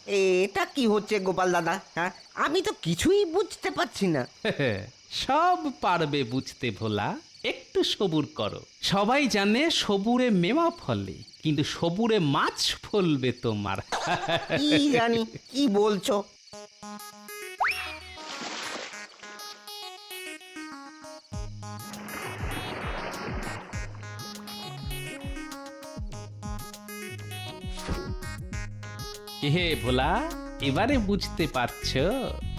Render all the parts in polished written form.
এটা কি হচ্ছে গোপাল দাদা? হ্যাঁ, আমি তো কিছুই বুঝতে পারছি না। সব পারবে বুঝতে ভোলা, একটু সবুর করো। সবাই জানে সবুরে মেওয়া ফলে, কিন্তু সবুরে মাছ ফলবে তোমার। কি জানি কি বলছো। হে ভোলা, এবারে বুঝতে পারছো?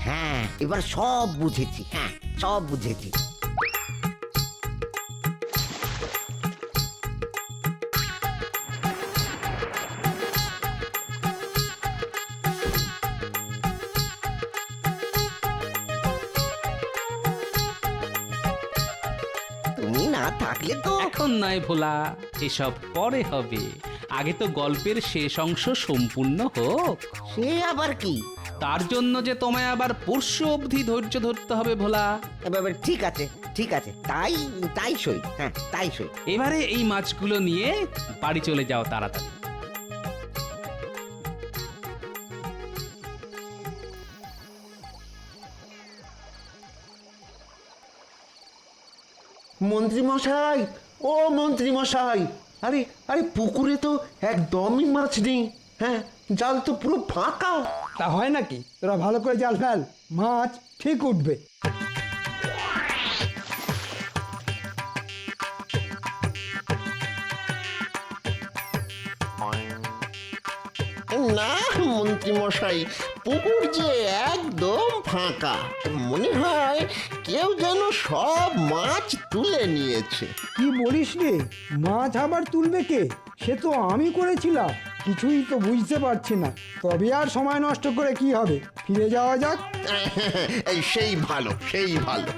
হ্যাঁ, এবার সব বুঝেছি। হ্যাঁ, সব বুঝেছি। তুমি না থাকলে তো এখন নয় ভোলা, এসব পরে হবে। আগে তো গল্পের শেষ অংশ সম্পূর্ণ হোক। সে আবার কি? তার জন্য যে তোমায় আবার পরশু অবধি ধৈর্য ধরতে হবে ভোলা। এবার ঠিক আছে, ঠিক আছে, তাই তাই সই। হ্যাঁ, তাই সই। এবারে এই মাছগুলো নিয়ে বাড়ি চলে যাও তাড়াতাড়ি। মন্ত্রী মশাই, ও মন্ত্রী মশাই, আরে আরে পুকুরে তো একদমই মাছ নেই। হ্যাঁ, জাল তো পুরো ফাঁকা। তা হয় নাকি? তোরা ভালো করে জাল ফেল, মাছ ঠিক উঠবে। না মন্ত্রী মশাই, পুকুর যে একদম ফাঁকা। মনে হয় কেউ যেন সব মাছ তুলে নিয়েছে। কি বলিস রে? মাছ আবার তুলবে কে? সে তো আমি করেছিলাম। কিছুই তো বুঝতে পারছি না। তবে আর সময় নষ্ট করে কি হবে, ফিরে যাওয়া যাক। এই সেই ভালো, সেই ভালো।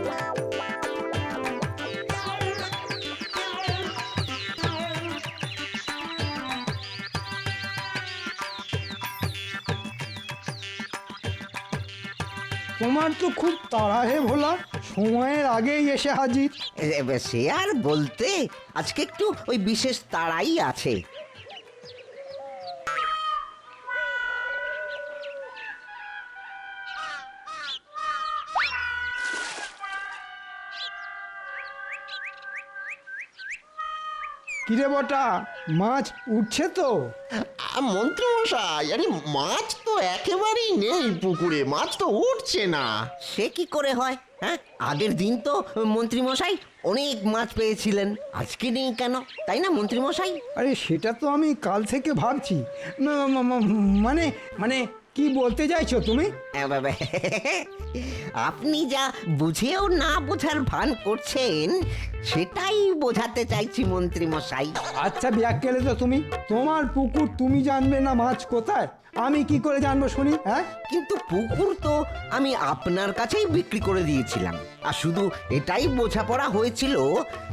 তোমার তো খুব তাড়া হে ভোলা, সময়ের আগেই এসে হাজির। সে আর বলতে, আজকে একটু ওই বিশেষ তাড়াই আছে। কিরে বটা, মাছ উঠছে তো? মন্ত্রী মশাই, আরে মাছ তো একেবারেই নেই পুকুরে, মাছ তো উঠছে না। সে কি করে হয়? হ্যাঁ, আগের দিন তো মন্ত্রী মশাই অনেক মাছ পেয়েছিলেন, আজকে নেই কেন? তাই না মন্ত্রী মশাই? আরে সেটা তো আমি কাল থেকে ভাবছি। মানে মানে কি বলতে চাইছো তুমি? আপনি যা বুঝেও না বোঝার ভান করছেন, সেটাই বোঝাতে চাইছি মন্ত্রী মশাই। আচ্ছা ব্যাককেলে তো তুমি, তোমার পুকুর তুমি জানবে না মাছ কোথায়? আমি কি করে জানবো শুনি? হ্যাঁ, কিন্তু পুকুর তো আমি আপনার কাছেই বিক্রি করে দিয়েছিলাম, আর শুধু এটাই বোঝাপড়া হয়েছিল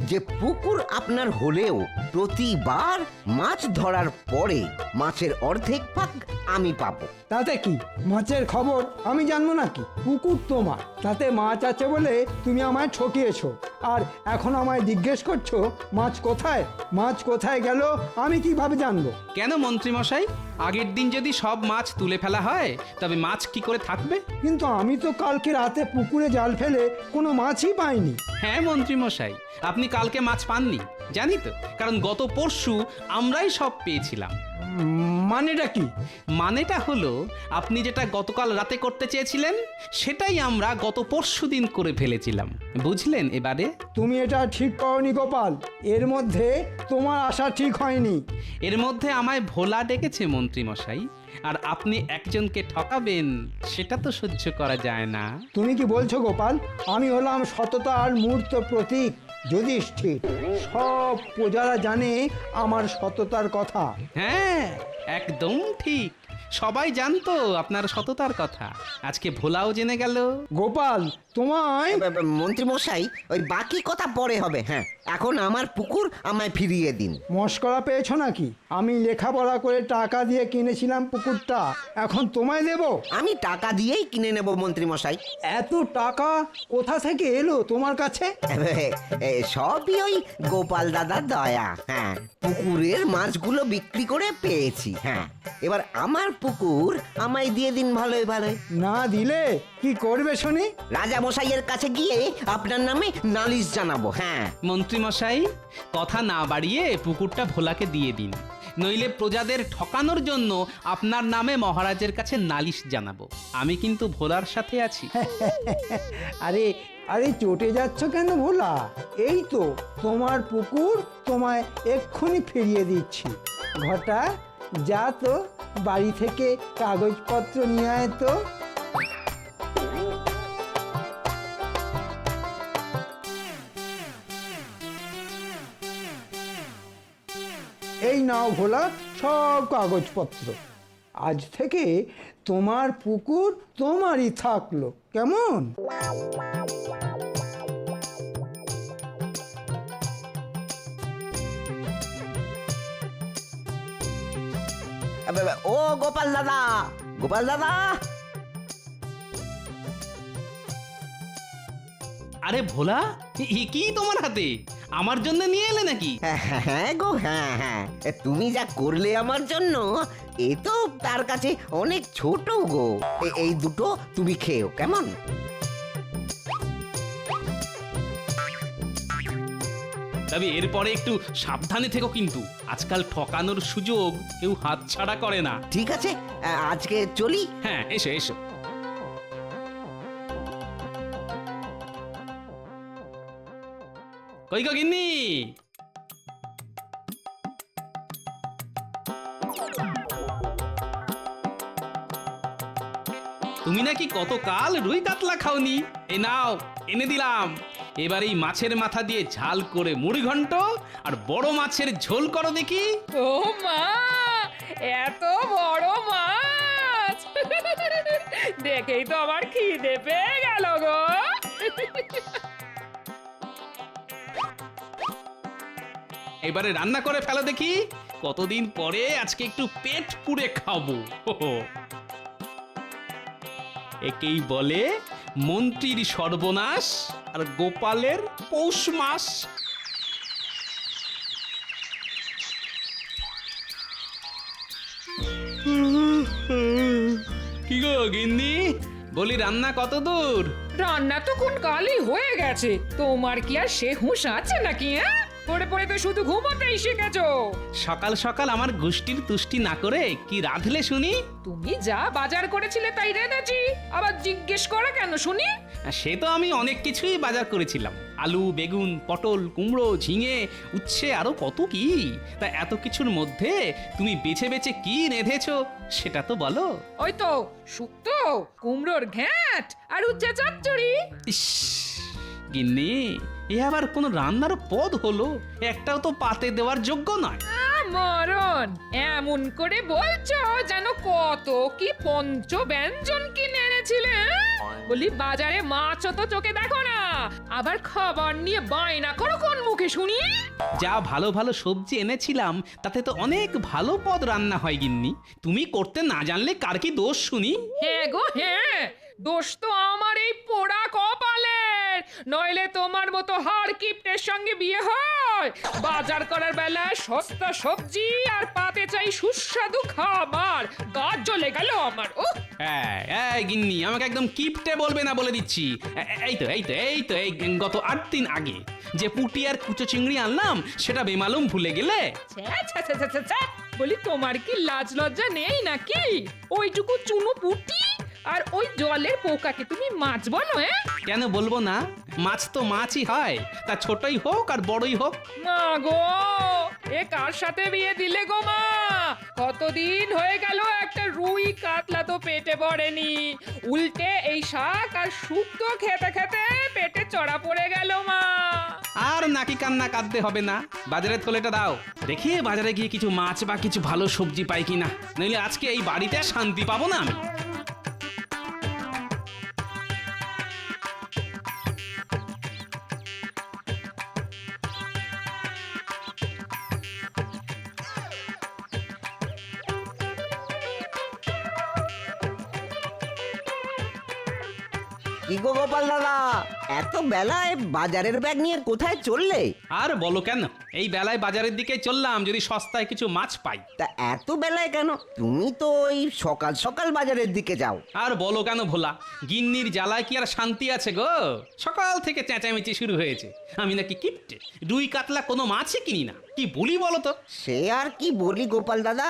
যে পুকুর আপনার হলেও প্রতিবার মাছ ধরার পরে মাছের অর্ধেক ভাগ আমি পাবো। তাতে কি? মাছের খবর আমি জানবো নাকি? পুকুর তোমার, তাতে মাছ আছে বলে তুমি আমায় ঠকিয়েছো, আর এখন আমায় জিজ্ঞেস করছো মাছ কোথায়? মাছ কোথায় গেল আমি কিভাবে জানবো? কেন মন্ত্রী মশাই, আগের দিন যদি সব মাছ তুলে ফেলা হয় তবে মাছ কি করে থাকবে? কিন্তু আমি তো কালকে রাতে পুকুরে জাল ফেলে কোনো মাছই পাইনি। হ্যাঁ মন্ত্রী মশাই, আপনি কালকে মাছ পাননি জানি তো, কারণ গত পরশু আমরাই সব পেয়েছিলাম। মানেটা কি? মানেটা হলো আপনি যেটা গতকাল রাতে করতে চেয়েছিলেন সেটাই আমরা গত পরশু দিন করে ফেলেছিলাম, বুঝলেন? এবারে তুমি এটা ঠিক করনি গোপাল, এর মধ্যে তোমার আশা ঠিক হয়নি। এর মধ্যে আমায় ভোলা ডেকেছে মন্ত্রী মশাই, আর আপনি একজনকে ঠকাবেন সেটা তো সহ্য করা যায় না। তুমি কি বলছো গোপাল? আমি হলাম সততার মূর্ত প্রতীক, যুধিষ্ঠির। সব প্রজারা জানে আমার সততার কথা। হ্যাঁ একদম ঠিক, সবাই জানতো আপনার সততার কথা, আজকে ভোলাও জেনে গেল। গোপাল, তোমায় মন্ত্রী মশাই, ওই বাকি কথা পরে হবে। হ্যাঁ, এখন আমার পুকুর আমায় ফিরিয়ে দিন। মস্করা পেয়েছো নাকি? আমি লেখাপড়া করে টাকা দিয়ে কিনেছিলাম পুকুরটা, এখন তোমায় দেব? আমি টাকা দিয়েই কিনে নেব মন্ত্রী মশাই। এত টাকা কোথা থেকে এলো তোমার কাছে? সবই ওই গোপাল দাদার দয়া। হ্যাঁ, পুকুরের মাছগুলো বিক্রি করে পেয়েছি। হ্যাঁ, এবার আমার পুকুর আমায় দিয়ে দিন ভালোই ভালোই। না দিলে কি করবে শুনি? রাজা মশাইয়ের কাছে গিয়ে আপনার নামে নালিশ জানাবো। হ্যাঁ, মন্ত্রী মশাই, কথা না বাড়িয়ে পুকুরটা ভোলাকে দিয়ে দিন, নইলে প্রজাদের ঠকানোর জন্য আপনার নামে মহারাজের কাছে নালিশ জানাবো। আমি কিন্তু ভোলার সাথে আছি। আরে আরে চটে যাচ্ছ কেন ভোলা? এই তো তোমার পুকুর, তোমায় এক্ষুনি ফিরিয়ে দিচ্ছি। ঘটা, যা তো বাড়ি থেকে কাগজপত্র নিয়ে আয় তো। এই নাও ভোলা সব কাগজপত্র। আজ থেকে তোমার পুকুর তোমারই থাকলো, কেমন? ও গোপাল দাদা, গোপাল দাদা। আরে ভোলা, কি তোমার হাতে? আমার জন্য নিয়ে এলে নাকি? হ্যাঁ গো, হ্যাঁ হ্যাঁ, তুমি যা করলে আমার জন্য, এ তো তার কাছে অনেক ছোট গো। এই দুটো তুমি খেও, কেমন? তবে এরপরে একটু সাবধানে থেকো কিন্তু, আজকাল ঠকানোর সুযোগ কেউ হাতছাড়া করে না। ঠিক আছে, আজকে চলি। হ্যাঁ, এসো এসো। কই গো গিন্নি? তুমি নাকি কতকাল রুই কাতলা খাওনি? এই নাও, এনে দিলাম। এবার এই মাছের মাথা দিয়ে ঝাল করে মুড়ি ঘন্ট আর বড় মাছের ঝোল করো দেখি। ও মা, এত বড় মাছ! দেখেই তো আমার খিদে পেয়ে গেল গো। এবারে রান্না করে ফেলো দেখি, কতদিন পরে আজকে একটু পেট পুড়ে খাবো। একেই বলে মন্ত্রীর সর্বনাশ আর গোপালের পৌষ মাস। কি গো গিন্নি, বলি রান্না কত দূর? রান্না তো কোন কালই হয়ে গেছে, তোমার কি আর সে হুঁশ আছে নাকি? পড়ে পড়ে তো শুধু ঘুমোতেই শিখেছো। সকাল সকাল আমার গোষ্ঠীর তুষ্টি না করে কি রাঁধলে শুনি? তুমি যা বাজার করেছিলে তাই রেঁধেছি, আবার জিজ্ঞেস করে কেন শুনি? সে তো আমি অনেক কিছুই বাজার করেছিলাম, আলু, বেগুন, পটল, কুমড়ো, ঝিঙে, উচ্ছে, আরো কত কি। তা এত কিছুর মধ্যে তুমি বেছে বেছে কি রেঁধেছো সেটা তো বলো। ওই তো শুক্তো, কুমড়োর ঘ্যাঁট আর উচ্ছে চচ্চড়ি। ইস গিন্নি, এ আবার কোন রান্নার পদ হলো? একটাও তো পাতে দেওয়ার যোগ্য নয়। মরণ, এমন করে বলছো যেন কত কি পঞ্চ ব্যঞ্জন কিনে এনেছিলে। বলি বাজারে মাছও তো চোখে দেখো না, আবার খাবার নিয়ে বায়না করো কোন মুখে শুনি? যা ভালো ভালো সবজি এনেছিলাম তাতে তো অনেক ভালো পদ রান্না হয় গিন্নি, তুমি করতে না জানলে কার কি দোষ শুনি? হ্যাঁ গো হ্যাঁ, দোষ তো আমার এই পোড়া কপালের, নইলে তোমার মতো হাড় কিপ্টের সঙ্গে বিয়ে হয়? বাজার করার বেলায় সস্তা সবজি আর পাতে চাই সুস্বাদু খাবার, গা জ্বলে গেল আমার। ও এই গিন্নি, আমাকে একদম কিপটে বলবে না বলে দিচ্ছি। এই গত 8 দিন আগে যে পুঁটি আর কুচো চিংড়ি আনলাম সেটা বেমালুম ভুলে গেলে? বলি তোমার কি লাজ লজ্জা নেই নাকি? ওইটুকু চুনো পুঁটি আর ওই জলের পোকাকে তুমি মাছ বলো? কেন বলবো না, মাছ তো মাছই হয়, তা ছোটই হোক আর বড়ই হোক। মা গো, এ কার সাথে বিয়ে দিলে গো মা? কতদিন হয়ে গেল একটা রুই কাতলা তো পেটে পড়েনি, উল্টে এই শাক আর শুক্তো খেতে খেতে পেটে চড়া পড়ে গেল মা। আর নাকি কান্না কাঁদতে হবে না, বাজারের থলেটা দাও, দেখি বাজারে গিয়ে কিছু মাছ বা কিছু ভালো সবজি পাই কিনা, নইলে আজকে এই বাড়িতে শান্তি পাবো না আমি। কি গো গোপাল দাদা, এত বেলায় বাজারের ব্যাগ নিয়ে কোথায় চললে? আর বলো কেন, এই বেলায় বাজারের দিকে চললাম যদি সস্তায় কিছু মাছ পাই। তা এত বেলায় কেন? তুমি তো ওই সকাল সকাল বাজারের দিকে যাও। আর বলো কেন ভোলা, গিন্নির জ্বালায় কি আর শান্তি আছে গো? সকাল থেকে চেঁচামেচি শুরু হয়েছে, আমি নাকি কিপটে, রুই কাতলা কোনো মাছই কিনি না। কি বলি বলো তো? সে আর কি বলি গোপাল দাদা,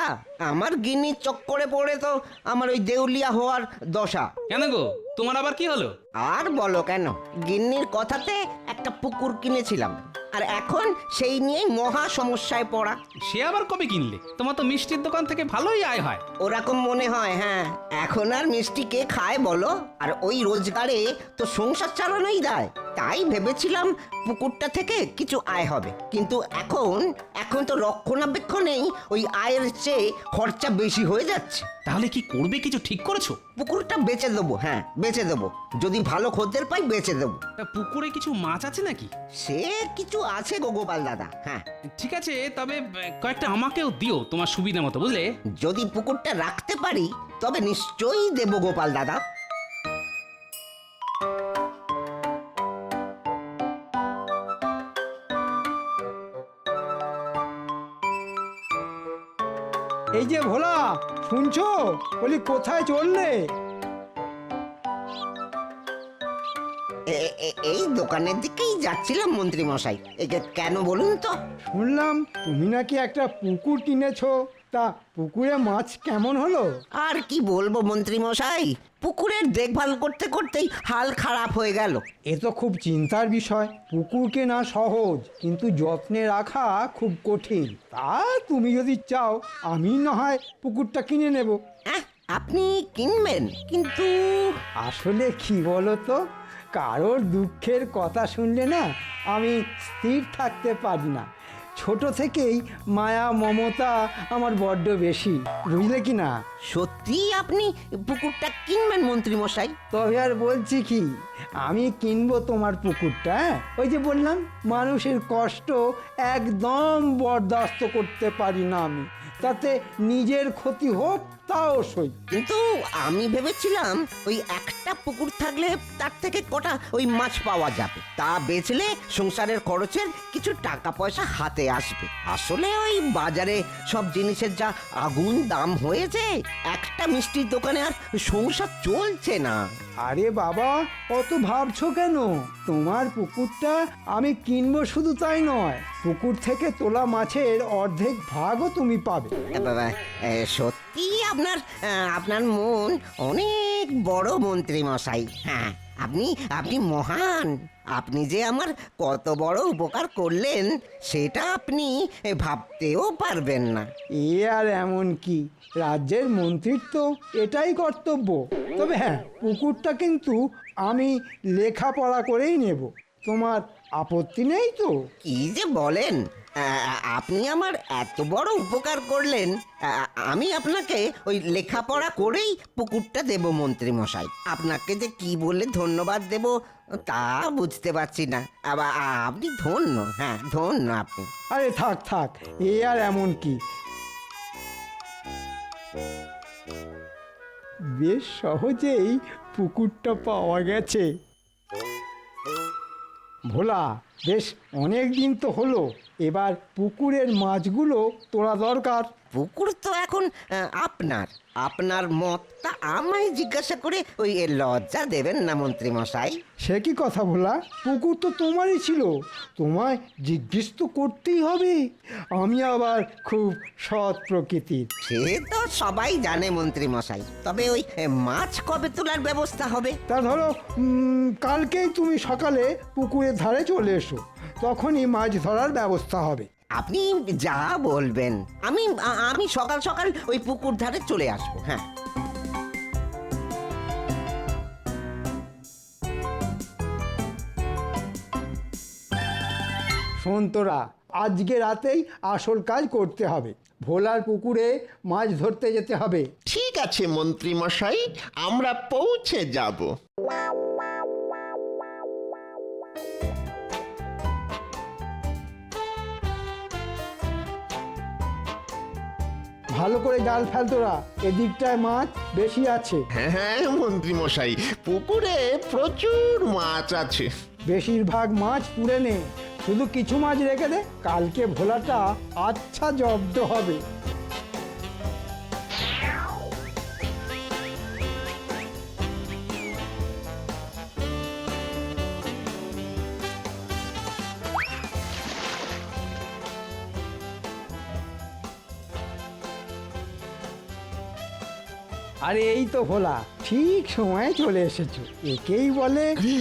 আমার গিন্নির চক্করে পড়ে তো আমার ওই দেউলিয়া হওয়ার দশা। কেন গো, তোমার আবার কি হলো? আর বলো কেন, গিন্নির কথাতে একটা পুকুর কিনেছিলাম, আর এখন সেই নিয়েই মহা সমস্যায় পড়া। সে আবার কবে কিনলে? তোমার তো মিষ্টির দোকান থেকে ভালোই আয় হয়। ওরকম মনে হয়, হ্যাঁ। এখন আর মিষ্টি কে খায় বলো? আর ওই রোজগারে তো সংসার চালানোই দেয়। তাই ভেবেছিলাম পুকুরটা থেকে কিছু আয় হবে, কিন্তু এখন তো রক্ষণাবেক্ষণেই ওই আয়ের চেয়ে খরচা বেশি হয়ে যাচ্ছে। তাহলে কি করবে, কিছু ঠিক করেছো? পুকুরটা বেচে দেবো, হ্যাঁ বেচে দেবো, যদি ভালো খদ্দের পাই বেচে দেবো। তা পুকুরে কিছু মাছ আছে নাকি? সে কিছু আছে গো গোপাল দাদা, হ্যাঁ। ঠিক আছে, তবে কয়েকটা আমাকেও দিও তোমার সুবিধা মতো, বুঝলে? যদি পুকুরটা রাখতে পারি তবে নিশ্চয়ই দেবো গোপাল দাদা। এই যে ভোলা, শুনছো? বলি কোথায় চললে? এই দোকানের দিকেই যাচ্ছিলাম মন্ত্রী মশাই। কেন বলুন তো? শুনলাম তুমি নাকি একটা পুকুর কিনেছো, তা পুকুরে মাছ কেমন হলো? আর কি বলবো মন্ত্রী মশাই, পুকুরের দেখভাল করতে করতেই হাল খারাপ হয়ে গেল। এ তো খুব চিন্তার বিষয়। পুকুর কেনা সহজ, কিন্তু যত্নে রাখা খুব কঠিন। তা তুমি যদি চাও আমি না হয় পুকুরটা কিনে নেব। আপনি কিনবেন? কিন্তু আসলে কি বলো তো, কারোর দুঃখের কথা শুনলে না আমি স্থির থাকতে পারি না। ছোট থেকেই মায়া মমতা আমার বড্ড বেশি, বুঝলে কি না? সত্যি আপনি পুকুরটা কিনবেন মন্ত্রী মশাই? তবে আর বলছি কি, আমি কিনবো তোমার পুকুরটা। ওই যে বললাম, মানুষের কষ্ট একদম বরদাস্ত করতে পারি না আমি, তাতে নিজের ক্ষতি হোক তাও সই। কিন্তু আমি ভেবেছিলাম ওই একটা পুকুর থাকলে তার থেকে কটা ওই মাছ পাওয়া যাবে, তা বেচলে সংসারের খরচের কিছু টাকা পয়সা হাতে আসবে। আসলে ওই বাজারে সব জিনিসের যা আগুন দাম হয়েছে, একটা মিষ্টির দোকানে আর সংসার চলছে না। আরে বাবা, অত ভাবছো কেন? তোমার পুকুরটা আমি কিনবো শুধু তাই নয়, পুকুর থেকে তোলা মাছের অর্ধেক ভাগও তুমি পাবে। বাবা, সত্যি আপনার মন অনেক বড় মন্ত্রী মশাই। হ্যাঁ, আপনি মহান। আপনি যে আমার কত বড় উপকার করলেন সেটা আপনি ভাবতেও পারবেন না। এ আর এমন কি, রাজ্যের মন্ত্রীর তো এটাই কর্তব্য। তবে হ্যাঁ, পুকুরটা কিন্তু আমি লেখাপড়া করেই নেব। তোমার আপত্তি নেই তো? কি যে বলেন, আপনি আমার এত বড় উপকার করলেন, আমি আপনাকে ওই লেখাপড়া করেই পুকুরটা দেব মন্ত্রী মশাই। আপনাকে যে কি বলে ধন্যবাদ দেব তা বুঝতে পারছি না। আবার আপনি ধন্য, হ্যাঁ ধন্য আপনি। আরে থাক থাক, এ আর এমন কি, বেশ সহজেই পুকুরটা পাওয়া গেছে। ভোলা, বেশ অনেক দিন তো হলো, এবার পুকুরের মাছগুলো তোলা দরকার। পুকুর তো এখন আপনার মত, তা আমায় জিজ্ঞাসা করে ওই লজ্জা দেবেন না মন্ত্রী মশাই। সে কি কথা ভোলা, পুকুর তো তোমারই ছিল, তোমায় জিজ্ঞেস তো করতেই হবে। আমি আবার খুব সৎ প্রকৃতির। সে তো সবাই জানে মন্ত্রী মশাই, তবে ওই মাছ কবে তোলার ব্যবস্থা হবে? তা ধরো কালকেই তুমি সকালে পুকুরের ধারে চলে এসো, তখনই মাছ ধরার ব্যবস্থা হবে। আপনি যা বলবেন, আমি সকাল সকাল ওই পুকুর ধারে চলে আসবো। হ্যাঁ, শোন তোরা, আজকে রাতেই আসল কাজ করতে হবে। ভোলার পুকুরে মাছ ধরতে যেতে হবে। ঠিক আছে মন্ত্রী মশাই, আমরা পৌঁছে যাব। ভালো করে জাল ফেল তোরা, এদিকটায় মাছ বেশি আছে। হ্যাঁ হ্যাঁ মন্ত্রী মশাই, পুকুরে প্রচুর মাছ আছে। বেশিরভাগ মাছ পুড়ে নে, শুধু কিছু মাছ রেখে দে, কালকে ভোলাটা আচ্ছা জব্দ হবে। আরে এই তো ভোলা, ঠিক সময়ে চলে এসেছো। একেই বলে আরে,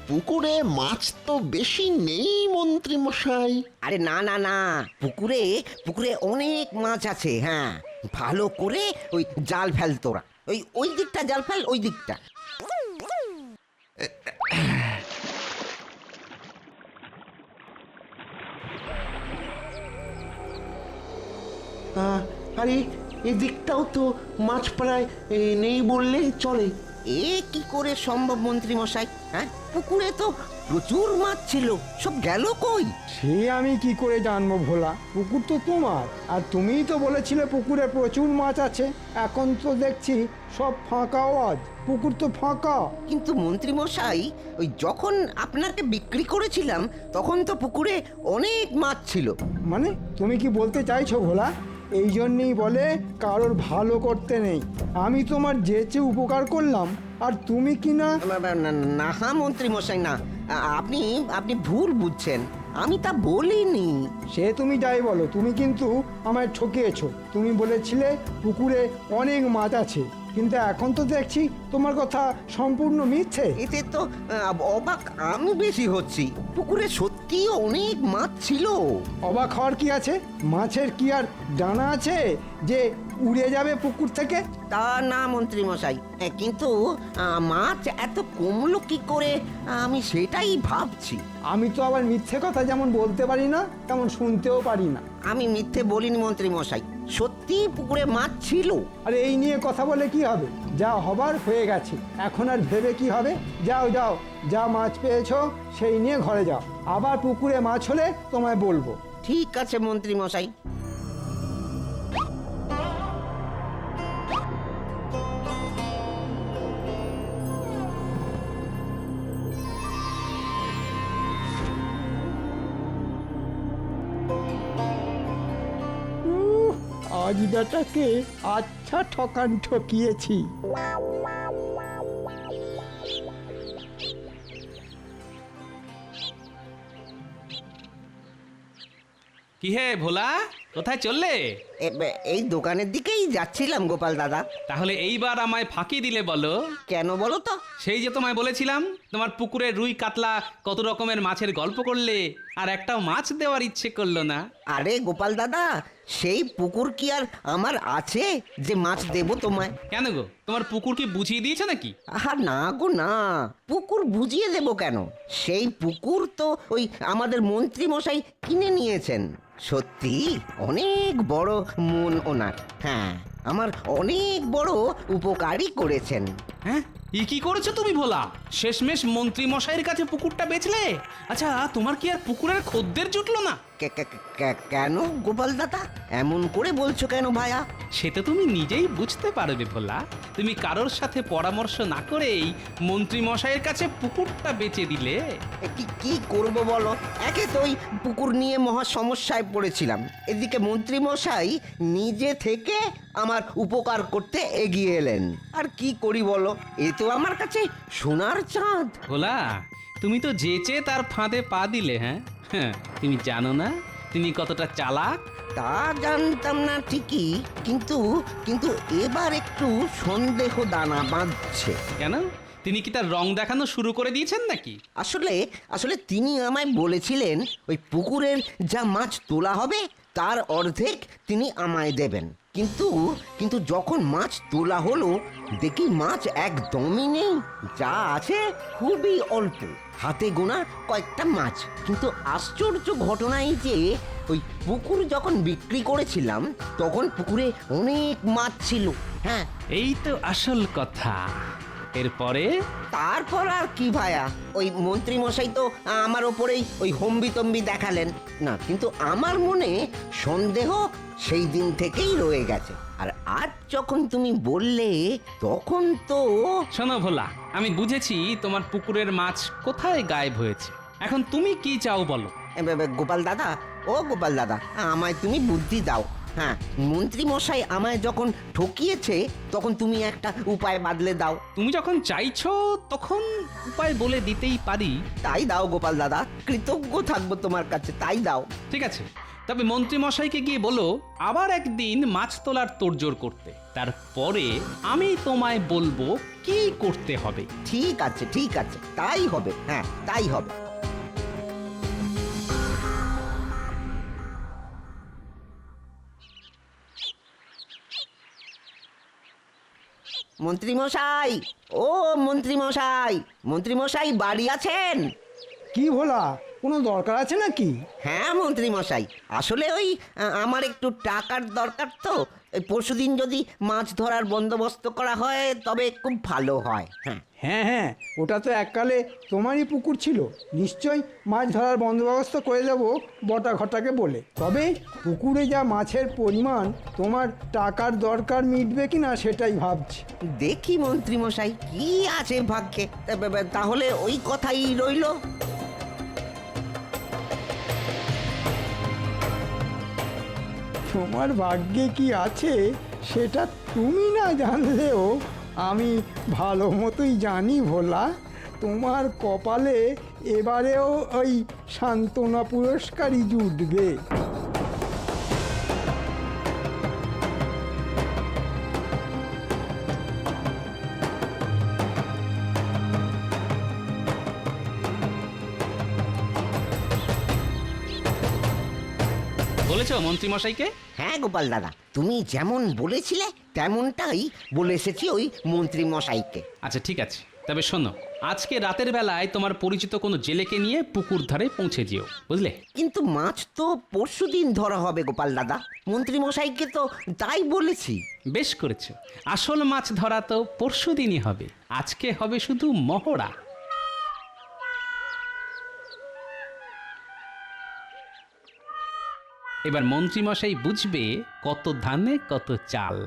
পুকুরে মাছ তো বেশি নেই মন্ত্রী মশাই। আরে না না না, পুকুরে পুকুরে অনেক মাছ আছে। হ্যাঁ, ভালো করে ওই জাল ফেল তোরা, ওই দিকটা জাল ফেল, ওই দিকটা। আরে এদিকটাও তো মাছ প্রায় নেই বললেই চলে। এ কি করে সম্ভব মন্ত্রী মশাই? হ্যাঁ, পুকুরে তো প্রচুর মাছ ছিল, সব গেল কই? সে আমি কি করে জানবো ভোলা, পুকুর তো তোমার, আর তুমিই তো বলেছিলে পুকুরে প্রচুর মাছ আছে। এখন তো দেখছি সব ফাঁকা আওয়াজ, পুকুর তো ফাঁকা। কিন্তু মন্ত্রী মশাই, ওই যখন আপনাকে বিক্রি করেছিলাম তখন তো পুকুরে অনেক মাছ ছিল। মানে তুমি কি বলতে চাইছো ভোলা? এই জন্যেই বলে কারোর ভালো করতে নেই। আমি তোমার যেচে উপকার করলাম, আর তুমি কি না। না হ্যাঁ মন্ত্রী মশাই, না, আপনি আপনি ভুল বুঝছেন, আমি তা বলিনি। সে তুমি যাই বলো, তুমি কিন্তু আমায় ঠকিয়েছো। তুমি বলেছিলে পুকুরে অনেক মাছ আছে, কিন্তু এখন তো দেখছি তোমার কথা সম্পূর্ণ মিথ্যে। এতে তো অবাক আমি বেশি হচ্ছি। পুকুরে সত্যি অনেক মাছ ছিল। অবাক হওয়ার কি আছে? মাছের কি আর ডানা আছে যে উড়ে যাবে পুকুর থেকে? তা না মন্ত্রী মশাই, কিন্তু মাছ এত কমলো কি করে, আমি সেটাই ভাবছি। আমি তো আবার মিথ্যে কথা যেমন বলতে পারি না, তেমন শুনতেও পারি না। আমি মিথ্যে বলিনি মন্ত্রী মশাই, সত্যি পুকুরে মাছ ছিল। আর এই নিয়ে কথা বলে কি হবে? যা হবার হয়ে গেছে, এখন আর ভেবে কি হবে? যাও যাও, যা মাছ পেয়েছো সেই নিয়ে ঘরে যাও। আবার পুকুরে মাছ হলে তোমায় বলবো। ঠিক আছে মন্ত্রী মশাই। আজ বেটাকে আচ্ছা ঠকান ঠকিয়েছি। কি হে ভোলা, কোথায় চললে? এই দোকানের দিকেই যাচ্ছিলাম গোপাল দাদা। তাহলে এইবার আমায় ফাঁকি দিলে বলো। কেন বলো তো? সেই যে তোমায় বলেছিলাম, তোমার পুকুরে রুই কাতলা কত রকমের মাছের গল্প করলে, আর একটাও মাছ দেওয়ার ইচ্ছে করলো না। আরে গোপাল দাদা, সেই পুকুর কি আর আমার আছে যে মাছ দেব তোমায়? কেন গো, তোমার পুকুর কি বুঝিয়ে দিয়েছে নাকি? আহা না গো না, পুকুর বুঝিয়ে দেব কেন? সেই পুকুর তো ওই আমাদের মন্ত্রী মশাই কিনে নিয়েছেন। সত্যি অনেক বড় মন ওনার। হ্যাঁ, আমার অনেক বড় উপকারই করেছেন। হ্যাঁ, কি করেছো তুমি ভোলা? শেষমেশ মন্ত্রী মশাইয়ের কাছে পুকুরটা বেচলে? আচ্ছা, তোমার কি আর পুকুরের খদ্দের জুটলো না? কেন গোপাল দাদা, এমন করে বলছো কেন ভায়া? সে তো তুমি নিজেই বুঝতে পারবে ভোলা। তুমি কারোর সাথে পরামর্শ না করেই মন্ত্রী মশাইয়ের কাছে পুকুরটা বেচে দিলে। কি করব বলো? একে তো ওই পুকুর নিয়ে মহা সমস্যায় পড়েছিলাম, এদিকে মন্ত্রী মশাই নিজে থেকে আমার উপকার করতে এগিয়ে এলেন। আর কি করি বলো, এ তো আমার কাছে সোনার চাঁদ। ভোলা, তুমি তো যেচে তার ফাঁদে পা দিলে। হ্যাঁ হ্যাঁ, তুমি জানো না তিনি কতটা চালাক? তা জানতাম না ঠিকই, কিন্তু কিন্তু এবার একটু সন্দেহ দানা বাঁধছে। কেন, তিনি কি তার রং দেখানো শুরু করে দিয়েছেন নাকি? আসলে আসলে তিনি আমায় বলেছিলেন ওই পুকুরের যা মাছ তোলা হবে তার অর্ধেক তিনি আমায় দেবেন। কিন্তু কিন্তু যখন মাছ তোলা হলো, দেখি মাছ একদমই নেই, যা আছে খুবই অল্প, হাতে গোনা কয়েকটা মাছ। কিন্তু আশ্চর্য ঘটনা এই যে ওই পুকুর যখন বিক্রি করেছিলাম তখন পুকুরে অনেক মাছ ছিল। হ্যাঁ, এই তো আসল কথা। এরপরে তারপর আর কি ভায়া, ওই মন্ত্রী মশাই তো আমার ওপরেই ওই হম্বি তম্বি দেখালেন না, কিন্তু আমার মনে সন্দেহ সেই দিন থেকেই রয়ে গেছে। আর আজ যখন তুমি বললে তখন তো শোনো ভোলা, আমি বুঝেছি তোমার পুকুরের মাছ কোথায় গায়েব হয়েছে। এখন তুমি কি চাও বলো। গোপাল দাদা, ও গোপাল দাদা, আমায় তুমি বুদ্ধি দাও। হ্যাঁ, মন্ত্রী মশাই আমায় যখন ঠকিয়েছে তখন তুমি একটা উপায় বাদলে দাও। তুমি যখন চাইছো তখন উপায় বলে দিতেই পারি। তাই দাও গোপাল দাদা, কৃতজ্ঞ থাকবো তোমার কাছে, তাই দাও। ঠিক আছে, তবে মন্ত্রী মশাইকে গিয়ে বলো আবার একদিন মাছ তোলার তোড়জোড় করতে। তারপরে আমি তোমায় বলবো কি করতে হবে। ঠিক আছে, ঠিক আছে, তাই হবে। হ্যাঁ, তাই হবে। মন্ত্রী মশাই, ও মন্ত্রী মশাই, মন্ত্রী মশাই বাড়ি আছেন? কি ভোলা, কোনো দরকার আছে নাকি? হ্যাঁ মন্ত্রী মশাই, আসলে ওই আমার একটু টাকার দরকার তো। পরশুদিন যদি মাছ ধরার বন্দোবস্ত করা হয় তবে খুব ভালো হয়। হ্যাঁ, হ্যাঁ হ্যাঁ, ওটা তো এককালে তোমারই পুকুর ছিল, নিশ্চয়ই মাছ ধরার বন্দোবস্ত করে দেবো বটা ঘটাকে বলে। তবে পুকুরে যা মাছের পরিমাণ, তোমার টাকার দরকার মিটবে কিনা সেটাই ভাবছি। দেখি মন্ত্রী মশাই কি আছে ভাগ্যে। তাহলে ওই কথাই রইলো। তোমার ভাগ্যে কি আছে সেটা তুমি না জানলেও আমি ভালো মতোই জানি ভোলা। তোমার কপালে এবারেও ওই সান্ত্বনা পুরস্কারই জুটবে। বলেছো মন্ত্রী মশাইকে? হ্যাঁ গোপাল দাদা, তুমি যেমন বলেছিলে তেমনটাই বলে এসেছি ওই মন্ত্রী মশাইকে। আচ্ছা ঠিক আছে, তবে শোনো, আজকে রাতের বেলায় তোমার পরিচিত কোনো জেলেকে নিয়ে পুকুর ধারে পৌঁছে যেও, বুঝলে? কিন্তু মাছ তো পরশুদিন ধরা হবে গোপাল দাদা, মন্ত্রী মশাইকে তো তাই বলেছি। বেশ করেছো, আসল মাছ ধরা তো পরশুদিনই হবে, আজকে হবে শুধু মহড়া। এবার মন্ত্রী মশাই বুঝবে কত ধানে কত চাল।